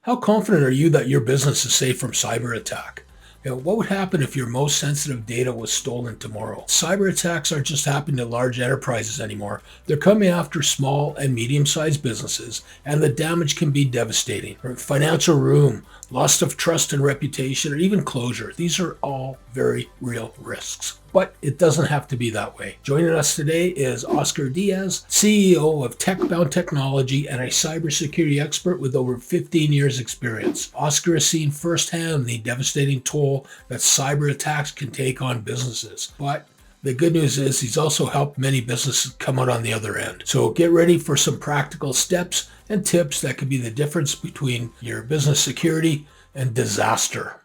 How confident are you that your business is safe from cyber attack? What would happen if your most sensitive data was stolen tomorrow? Cyber attacks aren't just happening to large enterprises anymore. They're coming after small and medium-sized businesses, and the damage can be devastating. Financial ruin, loss of trust and reputation, or even closure. These are all very real risks. But it doesn't have to be that way. Joining us today is Oscar Diaz, CEO of TecBound Technology and a cybersecurity expert with over 15 years experience. Oscar has seen firsthand the devastating toll that cyber attacks can take on businesses. But the good news is he's also helped many businesses come out on the other end. So get ready for some practical steps and tips that could be the difference between your business security and disaster.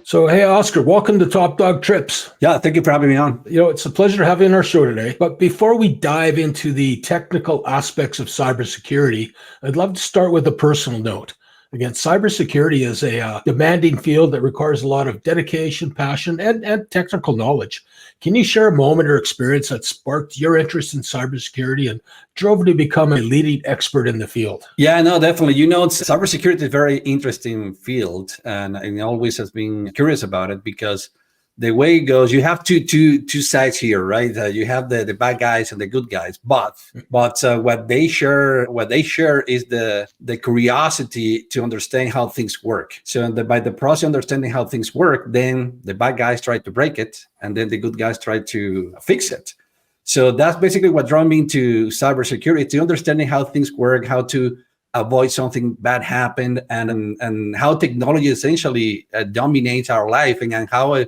So, hey, Oscar, welcome to Top Dog Trips. Yeah, thank you for having me on. It's a pleasure to have you on our show today. But before we dive into the technical aspects of cybersecurity, I'd love to start with a personal note. Again, cybersecurity is a demanding field that requires a lot of dedication, passion, and technical knowledge. Can you share a moment or experience that sparked your interest in cybersecurity and drove you to become a leading expert in the field? Yeah, no, definitely. Cybersecurity is a very interesting field, and I always has been curious about it because the way it goes, you have two sides here, right? You have the bad guys and the good guys, but what they share is the curiosity to understand how things work. So by the process of understanding how things work, then the bad guys try to break it, and then the good guys try to fix it. So that's basically what drew me into cybersecurity, to understanding how things work, how to avoid something bad happen, and how technology essentially dominates our life, and how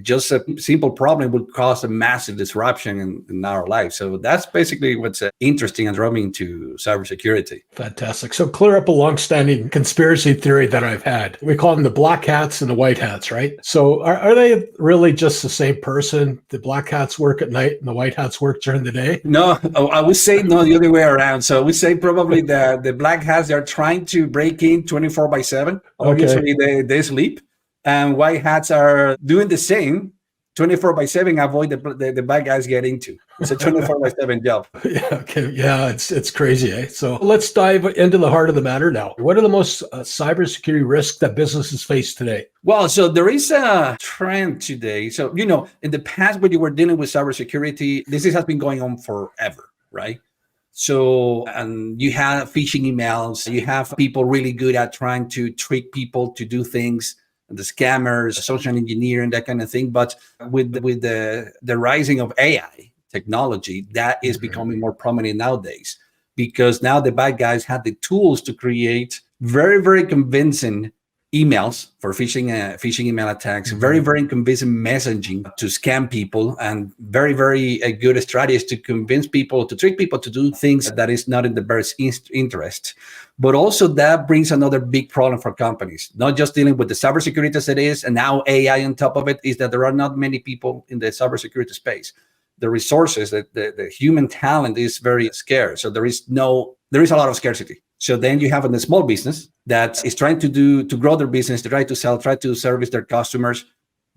just a simple problem would cause a massive disruption in our life. So that's basically what's interesting and drawing to cybersecurity. Fantastic. So clear up a longstanding conspiracy theory that I've had. We call them the black hats and the white hats, right? So are they really just the same person? The black hats work at night and the white hats work during the day? No, I would say no, the other way around. So we say probably the black hats, they're trying to break in 24/7. Obviously, they sleep. And white hats are doing the same 24/7, avoid the bad guys get into. It's a 24/7 job. Yeah, okay. Yeah, it's crazy, eh? So let's dive into the heart of the matter now. What are the most cybersecurity risks that businesses face today? Well, so there is a trend today. So, in the past, when you were dealing with cybersecurity, this has been going on forever, right? So, and you have phishing emails, you have people really good at trying to trick people to do things, the scammers, social engineering, that kind of thing. But with the rising of AI technology, that is becoming more prominent nowadays, because now the bad guys have the tools to create very, very convincing emails for phishing email attacks, very, very convincing messaging to scam people, and very, very good strategies to convince people, to trick people to do things that is not in the best interest. But also that brings another big problem for companies, not just dealing with the cybersecurity as it is, and now AI on top of it, is that there are not many people in the cybersecurity space. The resources, the human talent is very scarce. So there is a lot of scarcity. So then you have a small business that is trying to grow their business, to try to sell, try to service their customers,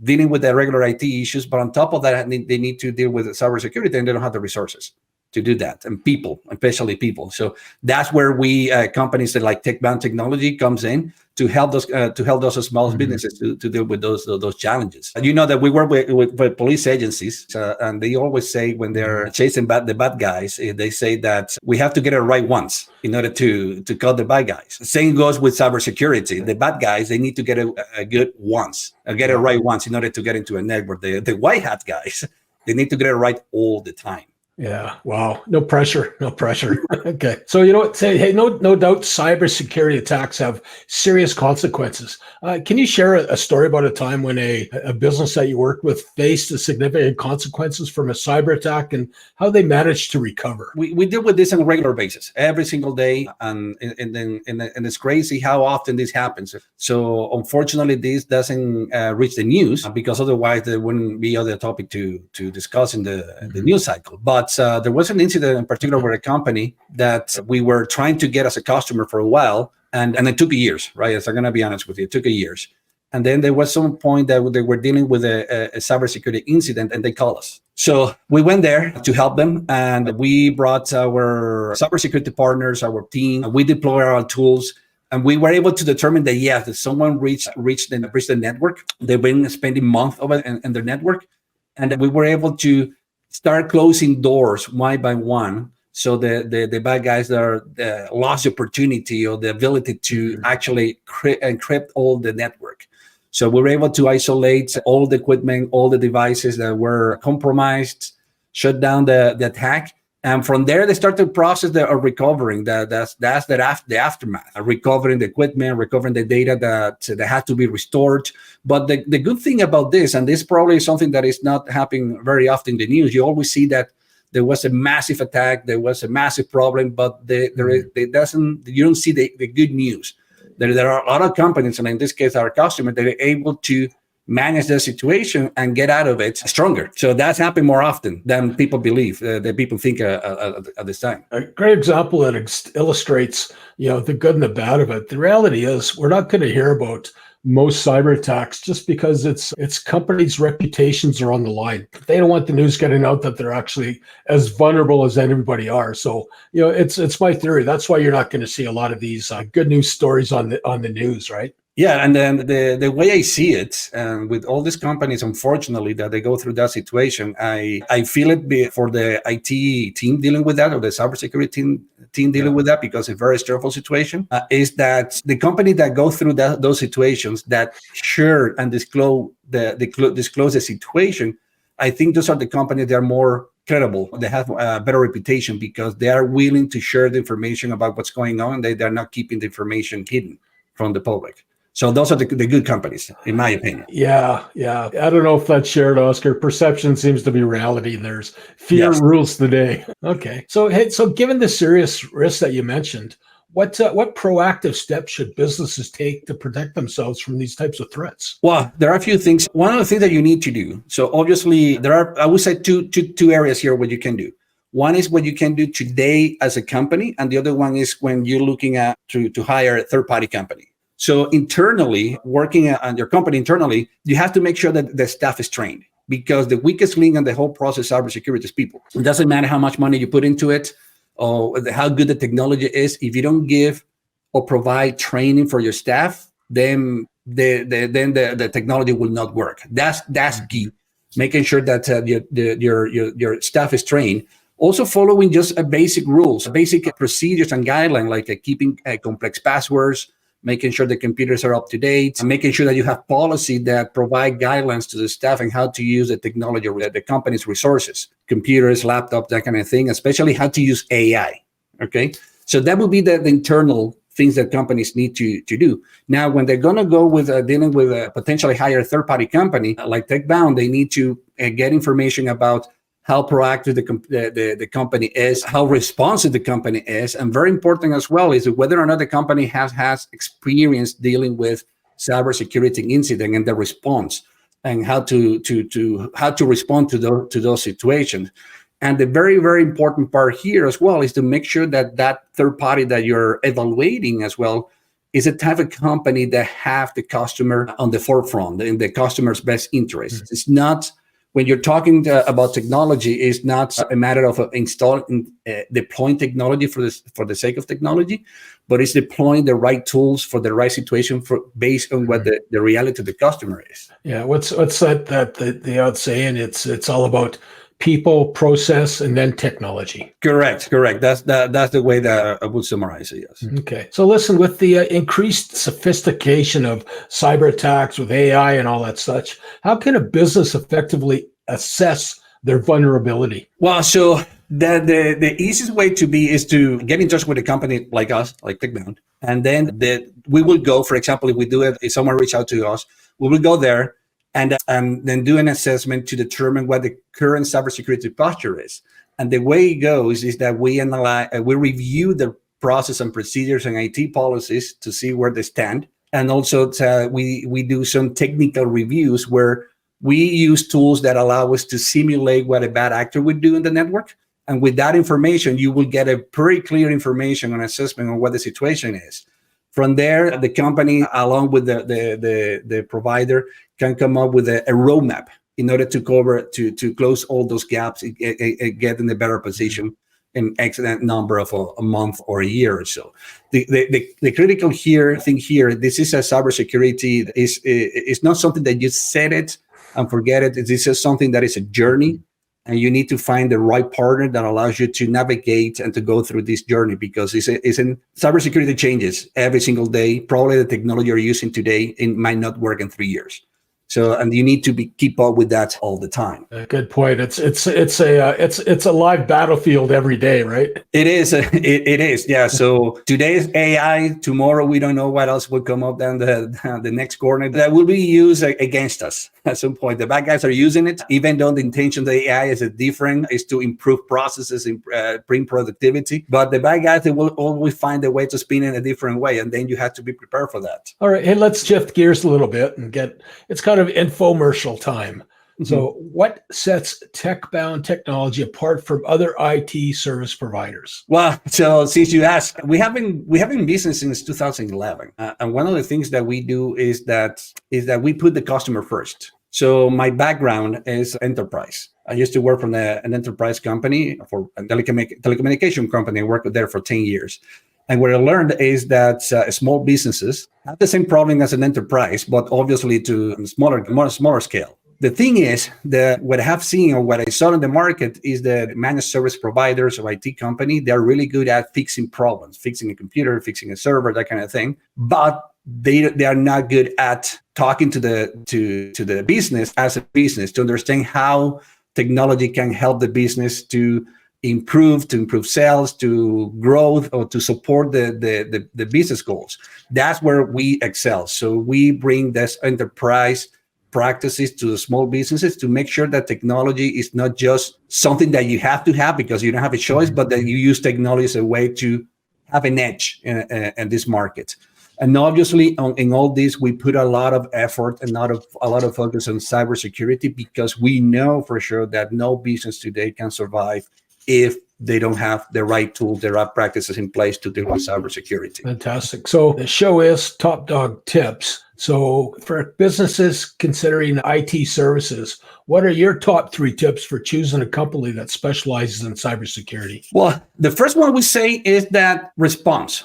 dealing with the regular IT issues. But on top of that, they need to deal with cybersecurity, and they don't have the resources to do that, and people, especially people. So that's where we companies that like TecBound Technology comes in to help those small businesses to deal with those challenges. And you know that we work with police agencies, and they always say when they're chasing the bad guys, they say that we have to get it right once in order to cut the bad guys. Same goes with cybersecurity. The bad guys, they need to get a good once, get it right once in order to get into a network. The white hat guys, they need to get it right all the time. Yeah. Wow. No pressure. Okay. So, hey, no doubt cybersecurity attacks have serious consequences. Can you share a story about a time when a business that you worked with faced a significant consequences from a cyber attack and how they managed to recover? We deal with this on a regular basis, every single day. And it's crazy how often this happens. So unfortunately, this doesn't reach the news, because otherwise there wouldn't be other topic to discuss in the news cycle. But there was an incident in particular with a company that we were trying to get as a customer for a while, and it took years, right? As I'm going to be honest with you, it took years. And then there was some point that they were dealing with a cybersecurity incident, and they called us. So we went there to help them, and we brought our cybersecurity partners, our team. We deployed our tools, and we were able to determine that yes, that someone reached the network. They've been spending months of it in their network, and we were able to start closing doors one by one. So the bad guys that are lost the opportunity or the ability to actually encrypt all the network. So we were able to isolate all the equipment, all the devices that were compromised, shut down the attack. And from there, they start the process of recovering. That's the aftermath, recovering the equipment, recovering the data that had to be restored. But the good thing about this, and this probably is something that is not happening very often in the news, you always see that there was a massive attack, there was a massive problem, but you don't see the good news. There are a lot of companies, and in this case, our customers, that are able to manage the situation and get out of it stronger. So that's happening more often than people believe, that people think at this time. A great example that illustrates, the good and the bad of it. The reality is we're not going to hear about most cyber attacks just because it's companies' reputations are on the line. They don't want the news getting out that they're actually as vulnerable as anybody are. So, it's my theory. That's why you're not going to see a lot of these good news stories on the news, right? Yeah, and then the way I see it, with all these companies, unfortunately, that they go through that situation, I feel it for the IT team dealing with that, or the cybersecurity team dealing with that, because it's a very stressful situation, is that the company that go through those situations that share and disclose the situation, I think those are the companies that are more credible. They have a better reputation because they are willing to share the information about what's going on. They're not keeping the information hidden from the public. So those are the good companies, in my opinion. Yeah. I don't know if that's shared, Oscar. Perception seems to be reality. There's fear rules the day. Okay. So given the serious risks that you mentioned, what proactive steps should businesses take to protect themselves from these types of threats? Well, there are a few things. One of the things that you need to do. So obviously, there are, I would say, two areas here what you can do. One is what you can do today as a company, and the other one is when you're looking at to hire a third-party company. So internally, working on your company internally, you have to make sure that the staff is trained, because the weakest link in the whole process of cybersecurity is people. It doesn't matter how much money you put into it or how good the technology is. If you don't give or provide training for your staff, then the technology will not work. That's key. Making sure that your staff is trained. Also following just basic rules, basic procedures and guidelines, like keeping complex passwords, making sure the computers are up to date, and making sure that you have policy that provide guidelines to the staff and how to use the technology, the company's resources, computers, laptops, that kind of thing, especially how to use AI. Okay, so that would be the internal things that companies need to do. Now, when they're going to go with dealing with a potentially hire third-party company like TecBound, they need to get information about how proactive the company is, how responsive the company is, and very important as well is whether or not the company has experience dealing with cybersecurity incident and the response, and how to respond to those situations. And the very, very important part here as well is to make sure that third party that you're evaluating as well is a type of company that have the customer on the forefront, in the customer's best interest. Mm-hmm. It's not, when you're talking about technology, it's not a matter of deploying technology for the sake of technology, but it's deploying the right tools for the right situation based on what the reality of the customer is. Yeah, what's the odd saying? It's all about people, process, and then technology. Correct. That's the way that I would summarize it. Yes. Okay. So listen, with the increased sophistication of cyber attacks with AI and all that such, how can a business effectively assess their vulnerability? Well, so the easiest way to be is to get in touch with a company like us, like TecBound, and then we will go. For example, if someone reach out to us, we will go there and then do an assessment to determine what the current cybersecurity posture is. And the way it goes is that we review the process and procedures and IT policies to see where they stand. And also we do some technical reviews where we use tools that allow us to simulate what a bad actor would do in the network. And with that information, you will get a pretty clear information and assessment on what the situation is. From there, the company, along with the provider, can come up with a roadmap in order to close all those gaps and get in a better position in excellent number of a month or a year or so. The critical thing here, this is a cybersecurity is not something that you set it and forget it. This is something that is a journey, and you need to find the right partner that allows you to navigate and to go through this journey, because cybersecurity changes every single day. Probably the technology you're using today, it might not work in 3 years. So, and you need to keep up with that all the time. Good point. It's a live battlefield every day, right? It is. It is. Yeah. So today is AI. Tomorrow we don't know what else will come up down the next corner that will be used against us at some point. The bad guys are using it, even though the intention of the AI is to improve processes, bring productivity. But the bad guys, they will always find a way to spin it in a different way, and then you have to be prepared for that. All right. Hey, let's shift gears a little bit and it's kind of infomercial time. So what sets TecBound Technology apart from other IT service providers? Well, so since you asked, we have been in business since 2011. And one of the things that we do is that we put the customer first. So my background is enterprise. I used to work from an enterprise company, for a telecommunication company. I worked there for 10 years. And what I learned is that small businesses have the same problem as an enterprise, but obviously to a smaller scale. The thing is that what I have seen, or what I saw in the market, is that managed service providers or IT company, they're really good at fixing problems, fixing a computer, fixing a server, that kind of thing. But they are not good at talking to the business as a business, to understand how technology can help the business to improve sales, to growth, or to support the business goals. That's where we excel. So we bring this enterprise practices to the small businesses to make sure that technology is not just something that you have to have because you don't have a choice, but that you use technology as a way to have an edge in this market. And obviously, in all this, we put a lot of effort and a lot of focus on cybersecurity, because we know for sure that no business today can survive if they don't have the right tools, the right practices in place to deal with cybersecurity. Fantastic. So the show is Top Dog Tips. So for businesses considering IT services, what are your top 3 tips for choosing a company that specializes in cybersecurity? Well, the first one we say is that response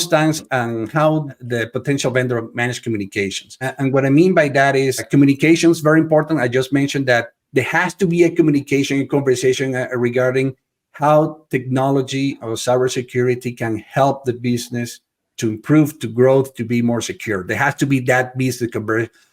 times, and how the potential vendor manage communications. And what I mean by that is communications, very important. I just mentioned that there has to be a communication, a conversation regarding how technology or cybersecurity can help the business to improve, to growth, to be more secure. There has to be that business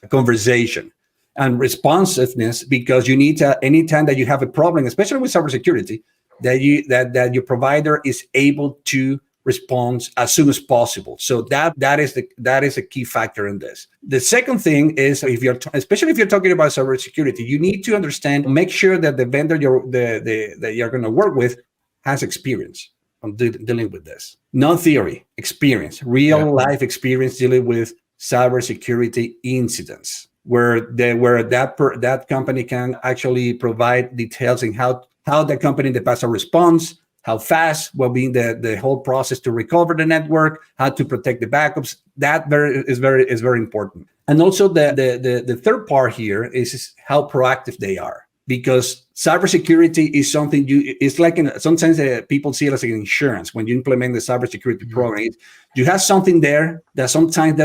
conversation. And responsiveness, because you need to, anytime that you have a problem, especially with cybersecurity, that your provider is able to respond as soon as possible. So that is a key factor in this. The second thing is, especially if you're talking about cybersecurity, you need to understand, make sure that the vendor that you're going to work with has experience on dealing with this. Not theory, experience, real life experience dealing with cybersecurity incidents, where that company can actually provide details in how the company in the past responds, how fast will be the whole process to recover the network, how to protect the backups. That is very important. And also the third part here is how proactive they are, because cybersecurity is something it's like sometimes people see it as an insurance. When you implement the cybersecurity program, you have something there that sometimes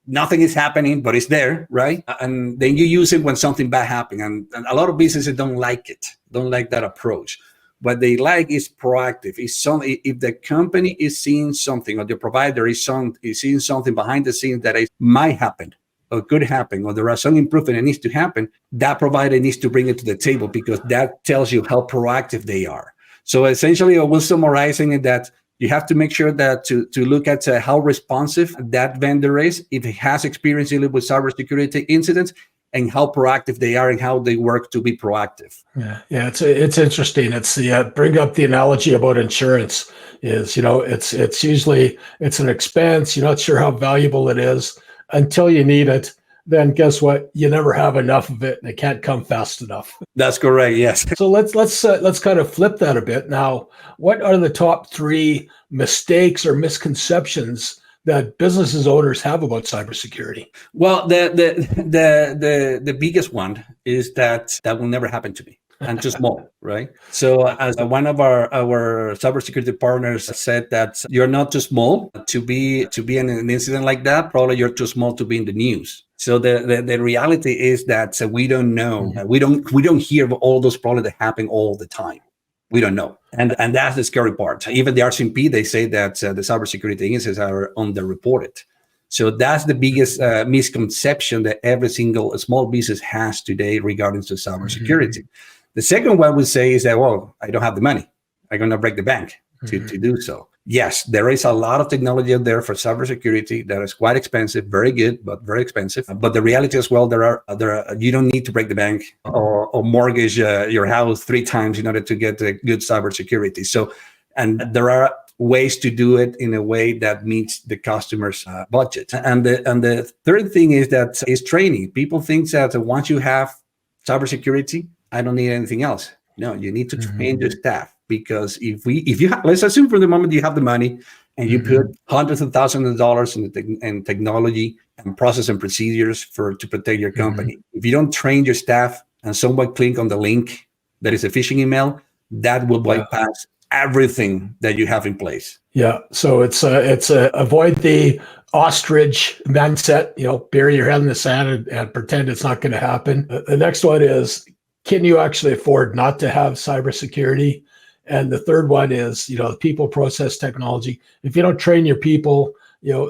nothing is happening, but it's there, right? And then you use it when something bad happens. And a lot of businesses don't like that approach. What they like is proactive. If the company is seeing something, or the provider is seeing something behind the scenes that might happen or could happen, or there are some improvement that needs to happen, that provider needs to bring it to the table, because that tells you how proactive they are. So essentially, I will summarizing it that you have to make sure that to look at how responsive that vendor is, if it has experience dealing with cybersecurity incidents, and how proactive they are and how they work to be proactive. Yeah, it's interesting. It's bring up the analogy about insurance. Is it's usually an expense. You're not sure how valuable it is until you need it. Then guess what? You never have enough of it, and it can't come fast enough. That's correct. Yes. So let's kind of flip that a bit. Now, what are the top 3 mistakes or misconceptions that businesses owners have about cybersecurity? Well, the biggest one is that will never happen to me. I'm too small, right? So as one of our cybersecurity partners said that you're not too small to be in an incident like that. Probably you're too small to be in the news. So the reality is that we don't know. We don't hear of all those problems that happen all the time. We don't know, and that's the scary part. Even the RCMP, they say that the cybersecurity incidents are underreported. So that's the biggest misconception that every single small business has today regarding to cybersecurity. The second one would say is that, well, I don't have the money. I'm going to break the bank to do so. Yes, there is a lot of technology out there for cybersecurity that is quite expensive, very good, but very expensive. But the reality as well, there are you don't need to break the bank or mortgage your house 3 times in order to get a good cybersecurity. So, and there are ways to do it in a way that meets the customer's budget. And the third thing is that is training. People think that once you have cybersecurity, I don't need anything else. No, you need to train your staff, because if you let's assume for the moment you have the money and you put hundreds of thousands of dollars in technology and process and procedures to protect your company. If you don't train your staff and someone click on the link that is a phishing email, that will bypass everything that you have in place. Yeah. So it's avoid the ostrich mindset, bury your head in the sand and pretend it's not going to happen. The next one is, can you actually afford not to have cybersecurity? And the third one is, people, process, technology. If you don't train your people,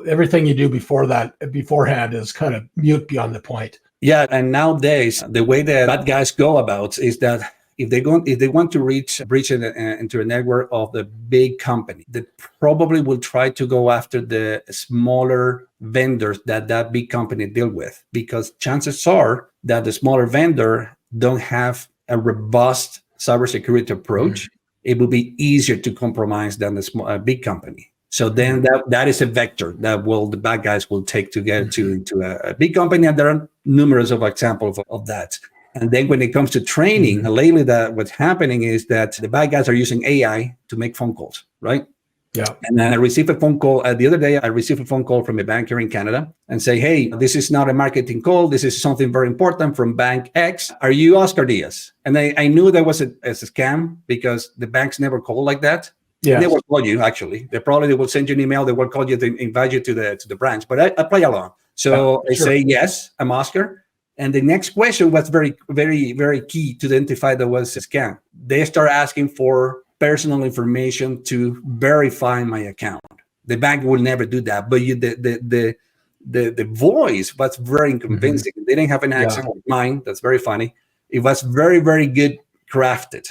everything you do beforehand is kind of mute beyond the point. Yeah, and nowadays the way that bad guys go about is that if they want to breach into a network of the big company, they probably will try to go after the smaller vendors that big company deal with, because chances are that the smaller vendor don't have a robust cybersecurity approach. It will be easier to compromise than the big company. So then that is a vector that the bad guys will take to get into a big company, and there are numerous of examples of that. And then when it comes to training, lately what's happening is that the bad guys are using AI to make phone calls, right? Yeah. And then I received a phone call the other day. I received a phone call from a bank here in Canada and say, hey, this is not a marketing call. This is something very important from Bank X. Are you Oscar Diaz? And I knew that was a scam, because the banks never call like that. Yeah. They will call you, actually. They will send you an email. They will call you to invite you to the branch. But I play along. So I say, yes, I'm Oscar. And the next question was very, very, very key to identify that was a scam. They start asking for personal information to verify my account. The bank will never do that, but the voice was very convincing. They didn't have an accent like mine. That's very funny. It was very, very good crafted.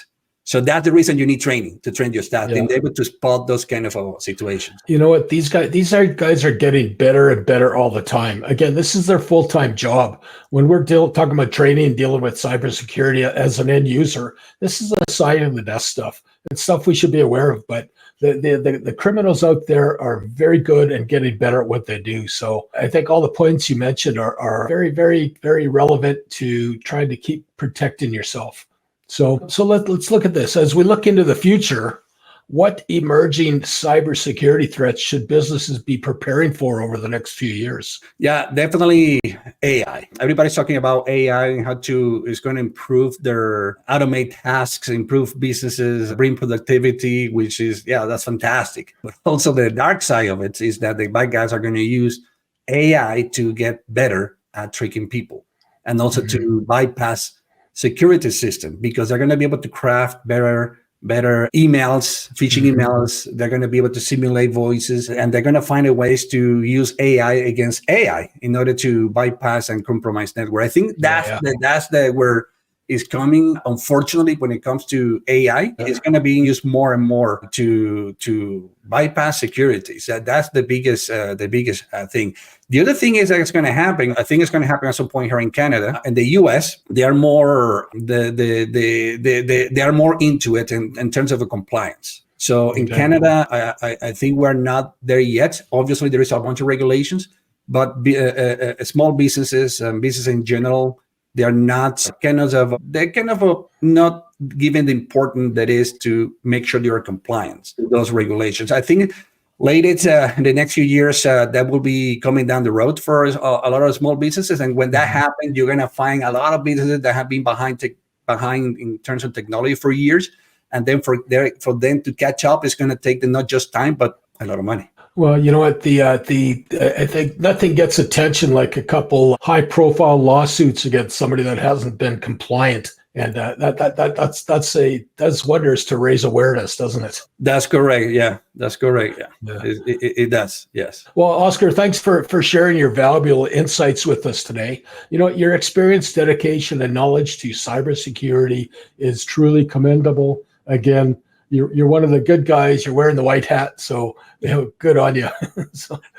So that's the reason you need training, to train your staff, to be able to spot those kind of situations. You know what? These guys are getting better and better all the time. Again, this is their full-time job. When we're talking about training and dealing with cybersecurity as an end user, this is a side of the desk stuff. It's stuff we should be aware of. But the criminals out there are very good and getting better at what they do. So I think all the points you mentioned are very, very, very relevant to trying to keep protecting yourself. So let's look at this. As we look into the future, what emerging cybersecurity threats should businesses be preparing for over the next few years? Yeah, definitely AI. Everybody's talking about AI and how it's going to improve automate tasks, improve businesses, bring productivity, which is, that's fantastic. But also the dark side of it is that the bad guys are going to use AI to get better at tricking people, and also to bypass security system, because they're going to be able to craft better emails, phishing emails. They're going to be able to simulate voices, and they're going to find ways to use AI against AI in order to bypass and compromise network. I think that's where is coming. Unfortunately, when it comes to AI, it's going to be used more and more to bypass security. So that's the biggest thing. The other thing is that it's going to happen. I think it's going to happen at some point here in Canada and the US. They are more they are more into it in terms of the compliance. So in Canada, I think we're not there yet. Obviously, there is a bunch of regulations, but small businesses and business in general, they are not not given the importance that is to make sure they are compliant with those regulations. I think latest in the next few years, that will be coming down the road for a lot of small businesses. And when that happens, you're going to find a lot of businesses that have been behind in terms of technology for years. And then for them to catch up, it's going to take them not just time, but a lot of money. Well, you know what? I think nothing gets attention like a couple high-profile lawsuits against somebody that hasn't been compliant, and that's wonders to raise awareness, doesn't it? That's correct. Yeah, that's correct. Yeah. It does. Yes. Well, Oscar, thanks for sharing your valuable insights with us today. You know, your experience, dedication, and knowledge to cybersecurity is truly commendable. Again, you're one of the good guys. You're wearing the white hat, so good on you.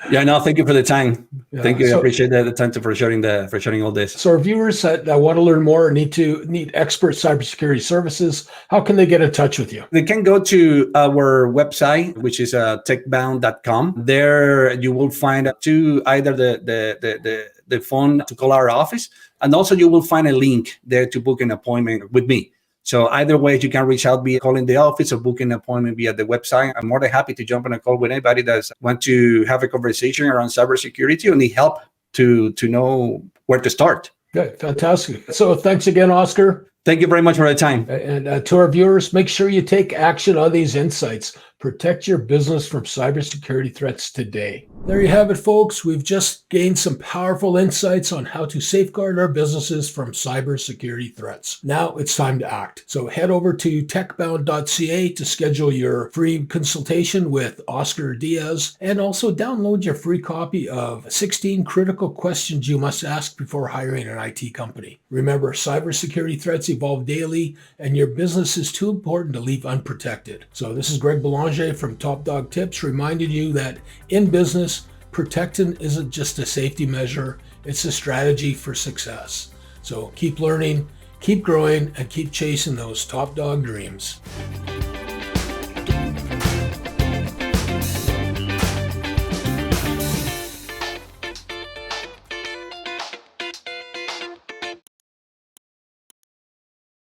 Yeah, no, thank you for the time. Yeah, thank you. I appreciate the time for sharing all this. So, our viewers that want to learn more or need expert cybersecurity services, how can they get in touch with you? They can go to our website, which is TecBound.com. There, you will find either the phone to call our office, and also you will find a link there to book an appointment with me. So either way, you can reach out via calling the office or booking an appointment via the website. I'm more than happy to jump on a call with anybody that wants to have a conversation around cybersecurity and need help to know where to start. Good, fantastic. So thanks again, Oscar. Thank you very much for the time. And to our viewers, make sure you take action on these insights. Protect your business from cybersecurity threats today. There you have it, folks. We've just gained some powerful insights on how to safeguard our businesses from cybersecurity threats. Now it's time to act. So head over to techbound.ca to schedule your free consultation with Oscar Diaz, and also download your free copy of 16 critical questions you must ask before hiring an IT company. Remember, cybersecurity threats evolve daily, and your business is too important to leave unprotected. So this is Greg Belanger from Top Dog Tips, reminding you that in business, protecting isn't just a safety measure, it's a strategy for success. So keep learning, keep growing, and keep chasing those top dog dreams.